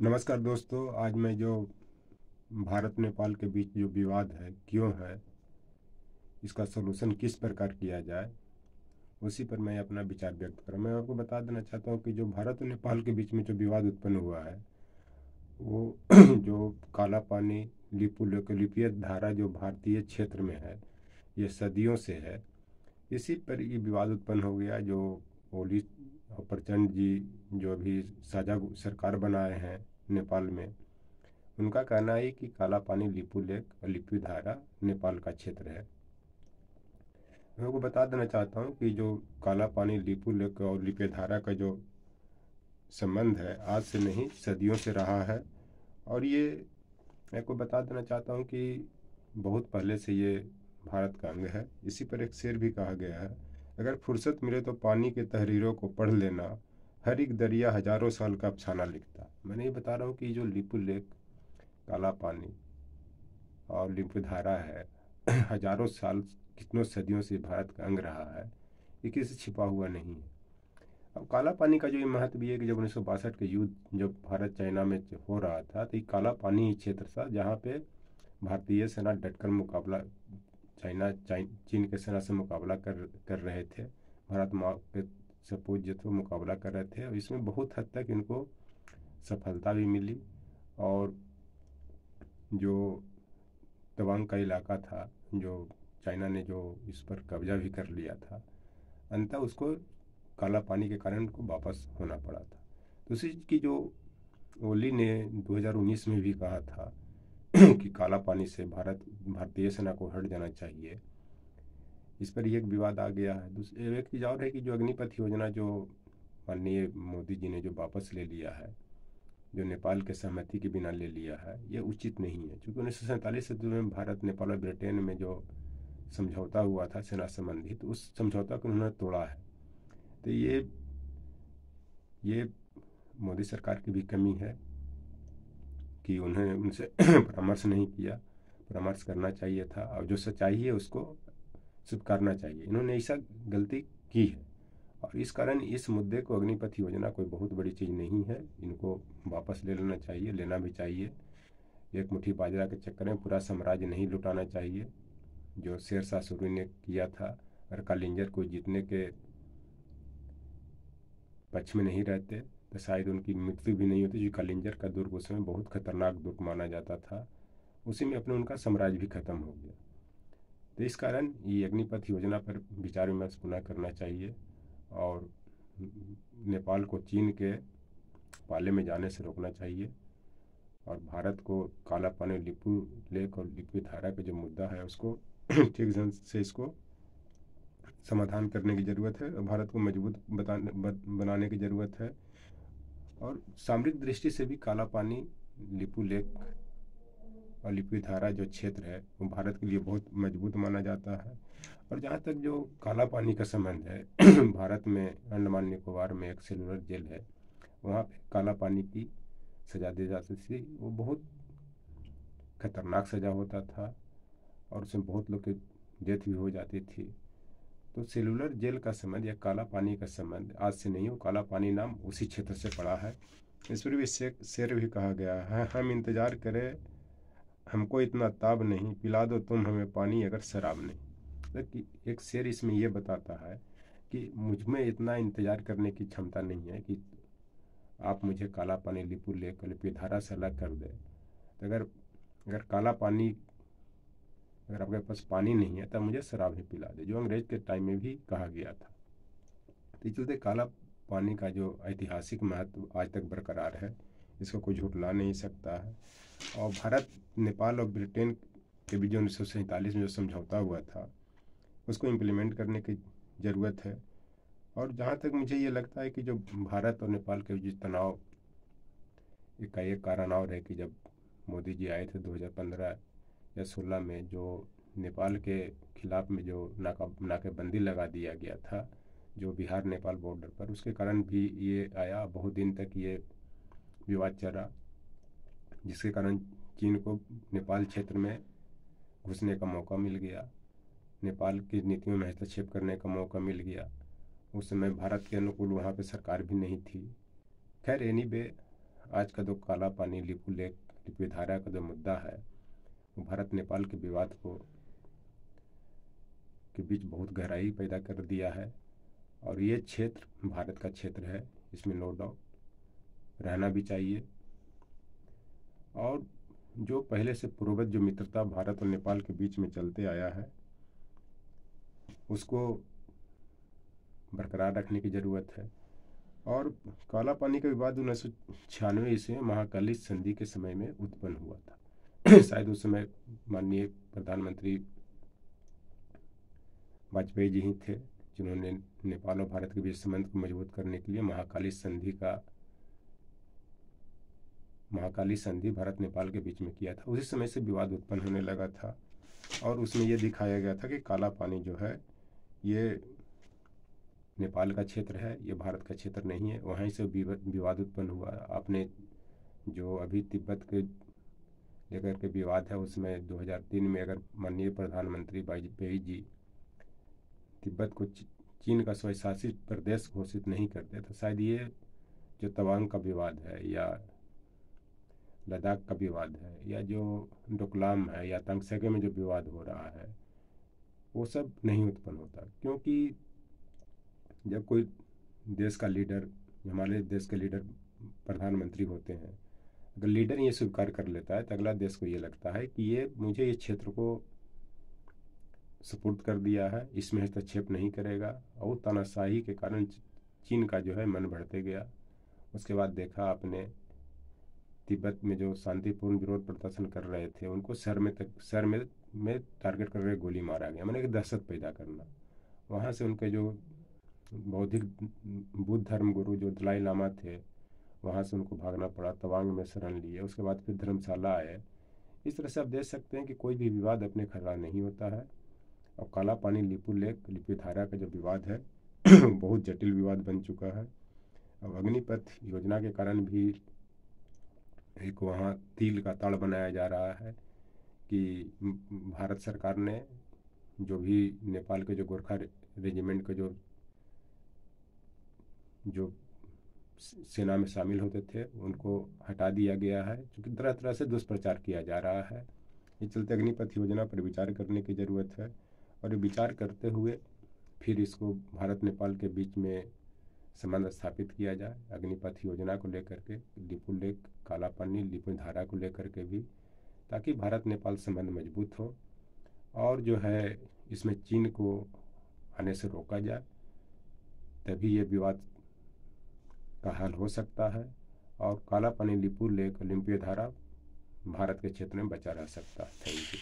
नमस्कार दोस्तों। आज मैं जो भारत नेपाल के बीच जो विवाद है क्यों है, इसका सलूशन किस प्रकार किया जाए, उसी पर मैं अपना विचार व्यक्त करूँ। मैं आपको बता देना चाहता हूँ कि जो भारत और नेपाल के बीच में जो विवाद उत्पन्न हुआ है वो जो काला पानी लिपुलेख धारा जो भारतीय क्षेत्र में है, ये सदियों से है। इसी पर ये विवाद उत्पन्न हो गया। जो ओली और प्रचंड जी जो अभी साझा सरकार बनाए हैं नेपाल में, उनका कहना है कि काला पानी लिपुलेख और लिपिधारा नेपाल का क्षेत्र है। मैं आपको बता देना चाहता हूँ कि जो काला पानी लिपुलेख और लिपिधारा का जो संबंध है आज से नहीं सदियों से रहा है। और ये मैं आपको बता देना चाहता हूँ कि बहुत पहले से ये भारत का अंग है। इसी पर एक शेर भी कहा गया है, अगर फुर्सत मिले तो पानी के तहरीरों को पढ़ लेना, हर एक दरिया हजारों साल का अफसाना लिखता। मैंने ये बता रहा हूँ कि जो लिपुलेख, काला पानी और लिपिधारा है, हजारों साल कितनों सदियों से भारत का अंग रहा है। ये किसी से छिपा हुआ नहीं है। अब काला पानी का जो ये महत्व भी है कि जब 1962 के युद्ध जब भारत चाइना में हो रहा था तो ये काला पानी ही क्षेत्र था जहाँ पे भारतीय सेना डटकर मुकाबला चीन के सेना से मुकाबला कर रहे थे। भारत माँ के सपूत जो थे मुकाबला कर रहे थे और इसमें बहुत हद तक इनको सफलता भी मिली। और जो तवांग का इलाका था, जो चाइना ने जो इस पर कब्जा भी कर लिया था, अंततः उसको काला पानी के कारण उनको वापस होना पड़ा था। दूसरी चीज़ की जो ओली ने 2019 में भी कहा था कि काला पानी से भारतीय सेना को हट जाना चाहिए, इस पर एक विवाद आ गया है। दूसरी एक चीज़ और है कि जो अग्निपथ योजना जो माननीय मोदी जी ने जो वापस ले लिया है, जो नेपाल के सहमति के बिना ले लिया है, ये उचित नहीं है। क्योंकि 1947 से में भारत नेपाल और ब्रिटेन में जो समझौता हुआ था सेना संबंधी, तो उस समझौता को उन्होंने तोड़ा है। तो ये मोदी सरकार की भी कमी है कि उन्हें उनसे परामर्श नहीं किया। परामर्श करना चाहिए था और जो सच्चाई है उसको स्वीकारना चाहिए। इन्होंने ऐसा गलती की है और इस कारण इस मुद्दे को, अग्निपथ योजना कोई बहुत बड़ी चीज़ नहीं है, इनको वापस ले लेना चाहिए, लेना भी चाहिए। एक मुट्ठी बाजरा के चक्कर में पूरा साम्राज्य नहीं लुटाना चाहिए जो शेरशाह सूरी ने किया था। और कालिंजर को जीतने के पक्ष में नहीं रहते तो शायद उनकी मृत्यु भी नहीं होती। जो कालिंजर का दुर्ग उस समय बहुत खतरनाक दुर्ग माना जाता था, उसी में अपने उनका साम्राज्य भी खत्म हो गया। तो इस कारण ये अग्निपथ योजना पर विचार विमर्श पुनः करना चाहिए और नेपाल को चीन के पाले में जाने से रोकना चाहिए। और भारत को काला पानी लिपू लेक और लिपि धारा का जो मुद्दा है उसको ठीक ढंग से इसको समाधान करने की ज़रूरत है और भारत को मजबूत बनाने की ज़रूरत है। और सामरिक दृष्टि से भी काला पानी, लिपू लेक और लिपि धारा जो क्षेत्र है वो भारत के लिए बहुत मजबूत माना जाता है। और जहाँ तक जो काला पानी का संबंध है भारत में अंडमान निकोबार में एक सेलुलर जेल है, वहाँ पे काला पानी की सज़ा दी जाती थी। वो बहुत खतरनाक सज़ा होता था और उसमें बहुत लोग की डेथ भी हो जाती थी। तो सेलुलर जेल का संबंध या काला पानी का संबंध आज से नहीं, वो काला पानी नाम उसी क्षेत्र से पड़ा है। इस पर भी शेर भी कहा गया है, हम इंतज़ार करें, हमको इतना ताब नहीं, पिला दो तुम हमें पानी अगर शराब नहीं। तो एक शेर इसमें यह बताता है कि मुझ में इतना इंतज़ार करने की क्षमता नहीं है कि आप मुझे काला पानी लिपू लेक लिपिधारा से अलग कर दे। तो अगर अगर काला पानी, अगर आपके पास पानी नहीं है तब मुझे शराब ही पिला दे, जो अंग्रेज के टाइम में भी कहा गया था। तो इस चलते काला पानी का जो ऐतिहासिक महत्व आज तक बरकरार है, इसको कोई झुठला नहीं सकता है। और भारत, नेपाल और ब्रिटेन के बीच जो 1947 में जो समझौता हुआ था उसको इम्प्लीमेंट करने की ज़रूरत है। और जहाँ तक मुझे ये लगता है कि जो भारत और नेपाल के बीच तनाव का एक कारण और है कि जब मोदी जी आए थे 2015 या 16 में, जो नेपाल के खिलाफ में जो नाकेबंदी लगा दिया गया था जो बिहार नेपाल बॉर्डर पर, उसके कारण भी ये आया। बहुत दिन तक ये विवाद चला जिसके कारण चीन को नेपाल क्षेत्र में घुसने का मौका मिल गया, नेपाल की नीतियों में हस्तक्षेप करने का मौका मिल गया। उस समय भारत के अनुकूल वहाँ पे सरकार भी नहीं थी। खैर एनीवे, आज का जो काला पानी लिपू लेक लिपू धारा का जो मुद्दा है वो भारत नेपाल के विवाद को के बीच बहुत गहराई पैदा कर दिया है। और ये क्षेत्र भारत का क्षेत्र है, इसमें नो डाउट रहना भी चाहिए। और जो पहले से पूर्वज जो मित्रता भारत और नेपाल के बीच में चलते आया है उसको बरकरार रखने की ज़रूरत है। और काला पानी का विवाद 1996 ईस्वी में महाकाली संधि के समय में उत्पन्न हुआ था। शायद उस समय माननीय प्रधानमंत्री वाजपेयी जी ही थे जिन्होंने नेपाल और भारत के बीच संबंध को मजबूत करने के लिए महाकाली संधि भारत नेपाल के बीच में किया था। उसी समय से विवाद उत्पन्न होने लगा था और उसमें यह दिखाया गया था कि काला पानी जो है ये नेपाल का क्षेत्र है, ये भारत का क्षेत्र नहीं है। वहीं से विवाद उत्पन्न हुआ। आपने जो अभी तिब्बत के लेकर के विवाद है उसमें 2003 में अगर माननीय प्रधानमंत्री वाजपेयी जी तिब्बत को चीन का स्वशासित प्रदेश घोषित नहीं करते तो शायद ये जो तवांग का विवाद है या लद्दाख का विवाद है या जो डोकलाम है या तंगसेके में जो विवाद हो रहा है वो सब नहीं उत्पन्न होता। क्योंकि जब कोई देश का लीडर, हमारे देश के लीडर प्रधानमंत्री होते हैं, अगर लीडर ये स्वीकार कर लेता है तो अगला देश को ये लगता है कि ये मुझे इस क्षेत्र को सुपुर्द कर दिया है, इसमें हस्तक्षेप नहीं करेगा। और तानाशाही के कारण चीन का जो है मन बढ़ते गया। उसके बाद देखा आपने तिब्बत में जो शांतिपूर्ण विरोध प्रदर्शन कर रहे थे उनको सर में टारगेट कर रहे गोली मारा गया, मैंने कि दहशत पैदा करना। वहाँ से उनके जो बौद्धिक बुद्ध धर्म गुरु जो दलाई लामा थे वहाँ से उनको भागना पड़ा, तवांग में शरण लिए, उसके बाद फिर धर्मशाला आए। इस तरह से आप देख सकते हैं कि कोई भी विवाद अपने खड़ा नहीं होता है। और काला पानी लिपू लेक लिपू धारा का जो विवाद है बहुत जटिल विवाद बन चुका है। अब अग्निपथ योजना के कारण भी एक वहाँ तिल का ताड़ बनाया जा रहा है कि भारत सरकार ने जो भी नेपाल के जो गोरखा रेजिमेंट के जो सेना में शामिल होते थे उनको हटा दिया गया है, क्योंकि तरह तरह से दुष्प्रचार किया जा रहा है। इस चलते अग्निपथ योजना पर विचार करने की ज़रूरत है और विचार करते हुए फिर इसको भारत नेपाल के बीच में संबंध स्थापित किया जाए। अग्निपथ योजना को लेकर के, लिपू लेक, काला पानी, लिपू धारा को लेकर के भी, ताकि भारत नेपाल संबंध मजबूत हो और जो है इसमें चीन को आने से रोका जाए, तभी ये विवाद का हल हो सकता है और काला पानी, लिपू लेक, लिपू धारा भारत के क्षेत्र में बचा रह सकता है। Thank you.